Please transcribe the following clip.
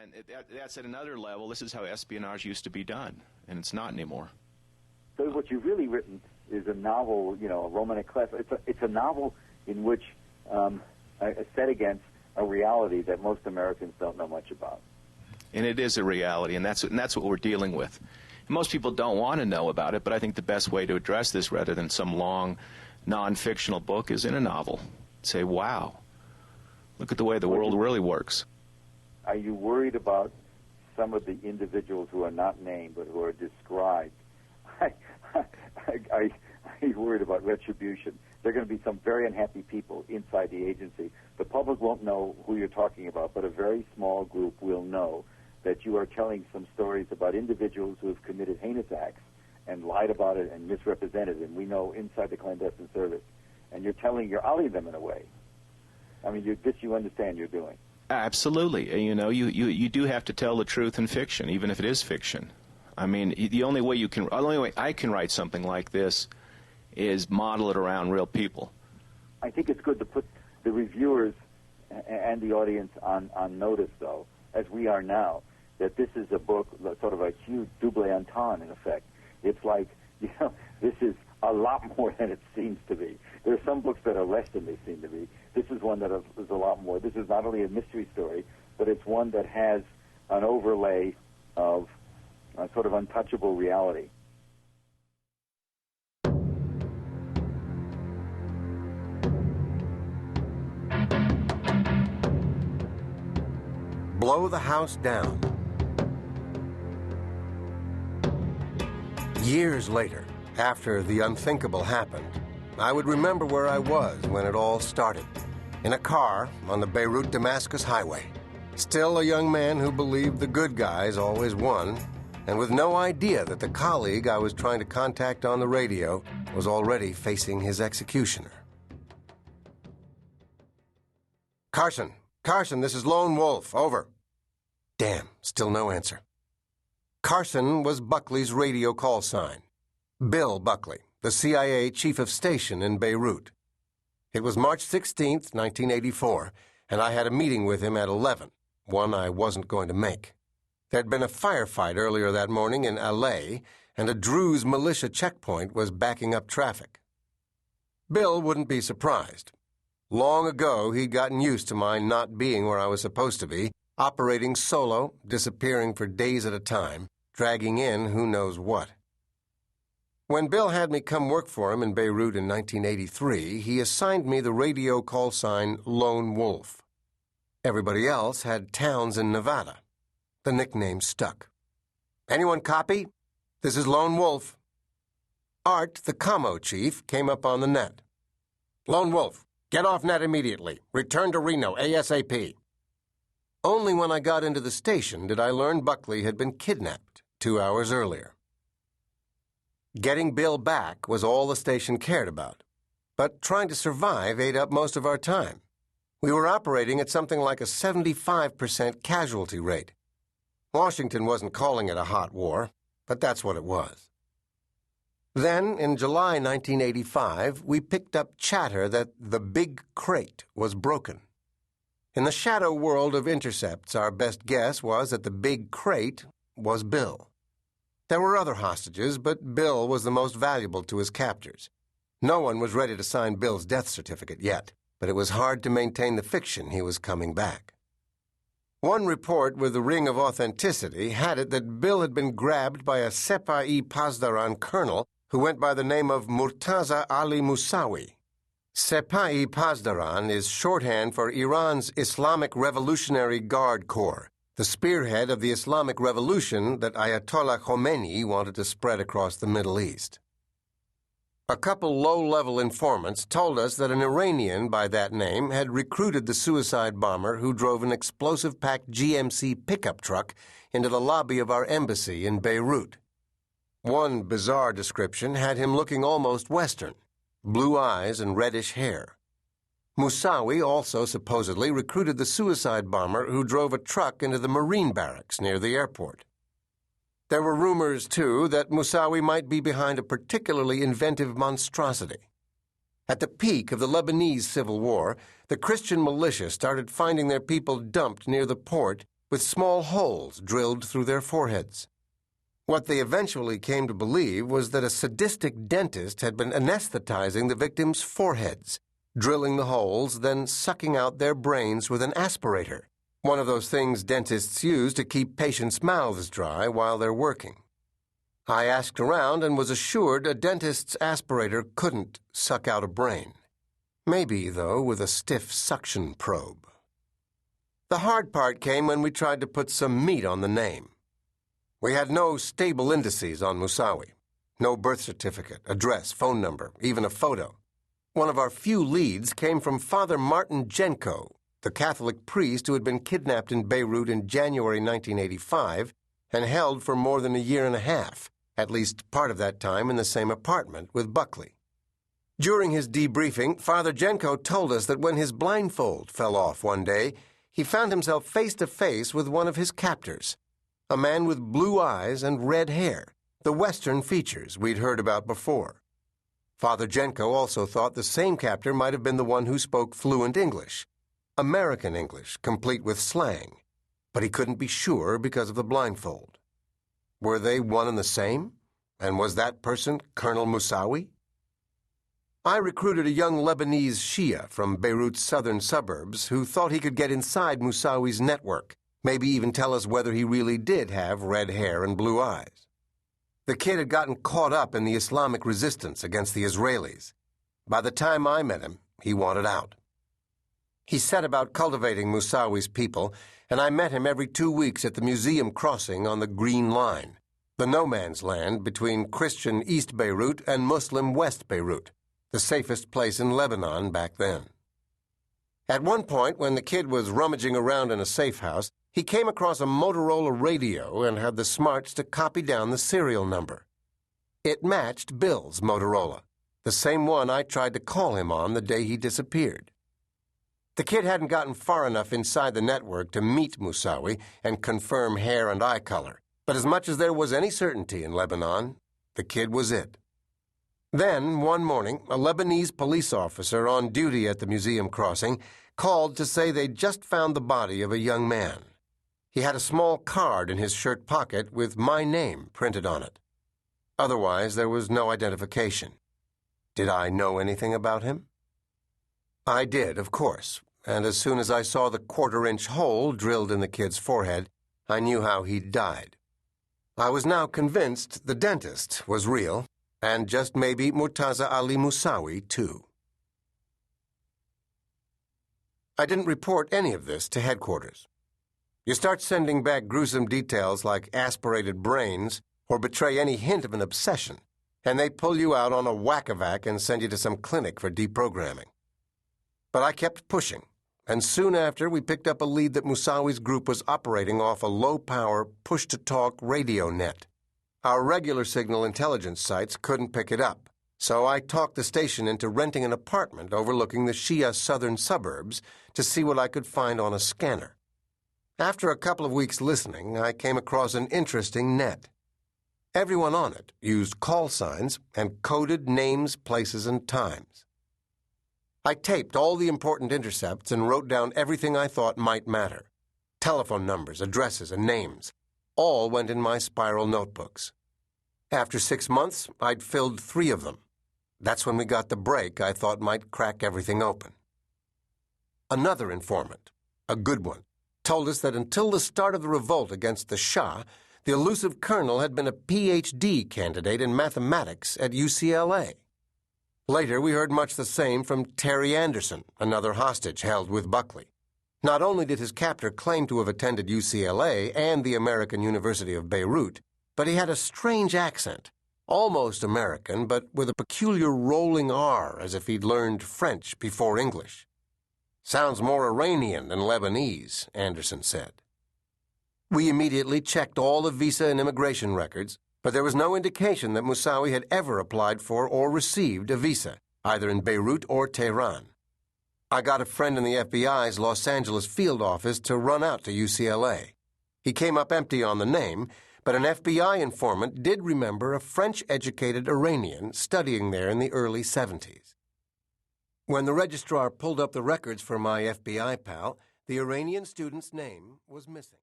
And that's at another level. This is how espionage used to be done, and it's not anymore. So what you've really written is a novel, a Roman eclipse. It's a novel in which set against a reality that most Americans don't know much about. And it is a reality, and that's what we're dealing with. And most people don't want to know about it, but I think the best way to address this, rather than some long, non-fictional book, is in a novel. Say, wow, look at the way the world really works. Are you worried about some of the individuals who are not named but who are described? Are you worried about retribution? There are going to be some very unhappy people inside the agency. The public won't know who you're talking about, but a very small group will know that you are telling some stories about individuals who have committed heinous acts and lied about it and misrepresented it, and we know inside the clandestine service. And you're outing them in a way. I mean, you understand you're doing. Absolutely. You do have to tell the truth in fiction, even if it is fiction. I mean, the only way I can write something like this is model it around real people. I think it's good to put the reviewers and the audience on notice, though, as we are now, that this is a book, sort of a huge double entendre, in effect. It's like, this is a lot more than it seems to be. There are some books that are less than they seem to be. This is one that is a lot more. This is not only a mystery story, but it's one that has an overlay of a sort of untouchable reality. Blow the house down. Years later, after the unthinkable happened, I would remember where I was when it all started. In a car on the Beirut-Damascus highway. Still a young man who believed the good guys always won, and with no idea that the colleague I was trying to contact on the radio was already facing his executioner. Carson, this is Lone Wolf, over. Damn, still no answer. Carson was Buckley's radio call sign. Bill Buckley, the CIA chief of station in Beirut. It was March 16th, 1984, and I had a meeting with him at 11, one I wasn't going to make. There'd been a firefight earlier that morning in Alais, and a Druze militia checkpoint was backing up traffic. Bill wouldn't be surprised. Long ago, he'd gotten used to my not being where I was supposed to be, operating solo, disappearing for days at a time, dragging in who knows what. When Bill had me come work for him in Beirut in 1983, he assigned me the radio call sign Lone Wolf. Everybody else had towns in Nevada. The nickname stuck. Anyone copy? This is Lone Wolf. Art, the commo chief, came up on the net. Lone Wolf, get off net immediately. Return to Reno, ASAP. Only when I got into the station did I learn Buckley had been kidnapped 2 hours earlier. Getting Bill back was all the station cared about, but trying to survive ate up most of our time. We were operating at something like a 75% casualty rate. Washington wasn't calling it a hot war, but that's what it was. Then, in July 1985, we picked up chatter that the big crate was broken. In the shadow world of intercepts, our best guess was that the big crate was Bill. There were other hostages, but Bill was the most valuable to his captors. No one was ready to sign Bill's death certificate yet, but it was hard to maintain the fiction he was coming back. One report with the ring of authenticity had it that Bill had been grabbed by a Sepa-i Pasdaran colonel who went by the name of Murtaza Ali Musawi. Sepa-i Pasdaran is shorthand for Iran's Islamic Revolutionary Guard Corps, the spearhead of the Islamic Revolution that Ayatollah Khomeini wanted to spread across the Middle East. A couple low-level informants told us that an Iranian by that name had recruited the suicide bomber who drove an explosive-packed GMC pickup truck into the lobby of our embassy in Beirut. One bizarre description had him looking almost Western, blue eyes and reddish hair. Musawi also supposedly recruited the suicide bomber who drove a truck into the Marine barracks near the airport. There were rumors, too, that Musawi might be behind a particularly inventive monstrosity. At the peak of the Lebanese Civil War, the Christian militia started finding their people dumped near the port with small holes drilled through their foreheads. What they eventually came to believe was that a sadistic dentist had been anesthetizing the victims' foreheads, drilling the holes, then sucking out their brains with an aspirator, one of those things dentists use to keep patients' mouths dry while they're working. I asked around and was assured a dentist's aspirator couldn't suck out a brain. Maybe, though, with a stiff suction probe. The hard part came when we tried to put some meat on the name. We had no stable indices on Moussawi. No birth certificate, address, phone number, even a photo. One of our few leads came from Father Martin Jenko, the Catholic priest who had been kidnapped in Beirut in January 1985 and held for more than a year and a half, at least part of that time in the same apartment with Buckley. During his debriefing, Father Jenko told us that when his blindfold fell off one day, he found himself face to face with one of his captors, a man with blue eyes and red hair, the Western features we'd heard about before. Father Jenko also thought the same captor might have been the one who spoke fluent English, American English, complete with slang, but he couldn't be sure because of the blindfold. Were they one and the same? And was that person Colonel Moussawi? I recruited a young Lebanese Shia from Beirut's southern suburbs who thought he could get inside Moussawi's network, maybe even tell us whether he really did have red hair and blue eyes. The kid had gotten caught up in the Islamic resistance against the Israelis. By the time I met him, he wanted out. He set about cultivating Moussawi's people, and I met him every 2 weeks at the museum crossing on the Green Line, the no-man's land between Christian East Beirut and Muslim West Beirut, the safest place in Lebanon back then. At one point, when the kid was rummaging around in a safe house, he came across a Motorola radio and had the smarts to copy down the serial number. It matched Bill's Motorola, the same one I tried to call him on the day he disappeared. The kid hadn't gotten far enough inside the network to meet Moussawi and confirm hair and eye color, but as much as there was any certainty in Lebanon, the kid was it. Then, one morning, a Lebanese police officer on duty at the museum crossing called to say they'd just found the body of a young man. He had a small card in his shirt pocket with my name printed on it. Otherwise, there was no identification. Did I know anything about him? I did, of course, and as soon as I saw the quarter-inch hole drilled in the kid's forehead, I knew how he'd died. I was now convinced the dentist was real, and just maybe Murtaza Ali Moussawi, too. I didn't report any of this to headquarters. You start sending back gruesome details like aspirated brains or betray any hint of an obsession, and they pull you out on a whack-a-vac and send you to some clinic for deprogramming. But I kept pushing, and soon after we picked up a lead that Moussawi's group was operating off a low-power, push-to-talk radio net. Our regular signal intelligence sites couldn't pick it up, so I talked the station into renting an apartment overlooking the Shia southern suburbs to see what I could find on a scanner. After a couple of weeks listening, I came across an interesting net. Everyone on it used call signs and coded names, places, and times. I taped all the important intercepts and wrote down everything I thought might matter. Telephone numbers, addresses, and names. All went in my spiral notebooks. After 6 months, I'd filled 3 of them. That's when we got the break I thought might crack everything open. Another informant, a good one, told us that until the start of the revolt against the Shah, the elusive colonel had been a Ph.D. candidate in mathematics at UCLA. Later, we heard much the same from Terry Anderson, another hostage held with Buckley. Not only did his captor claim to have attended UCLA and the American University of Beirut, but he had a strange accent, almost American, but with a peculiar rolling R, as if he'd learned French before English. "Sounds more Iranian than Lebanese," Anderson said. We immediately checked all the visa and immigration records, but there was no indication that Moussawi had ever applied for or received a visa, either in Beirut or Tehran. I got a friend in the FBI's Los Angeles field office to run out to UCLA. He came up empty on the name, but an FBI informant did remember a French-educated Iranian studying there in the early 70s. When the registrar pulled up the records for my FBI pal, the Iranian student's name was missing.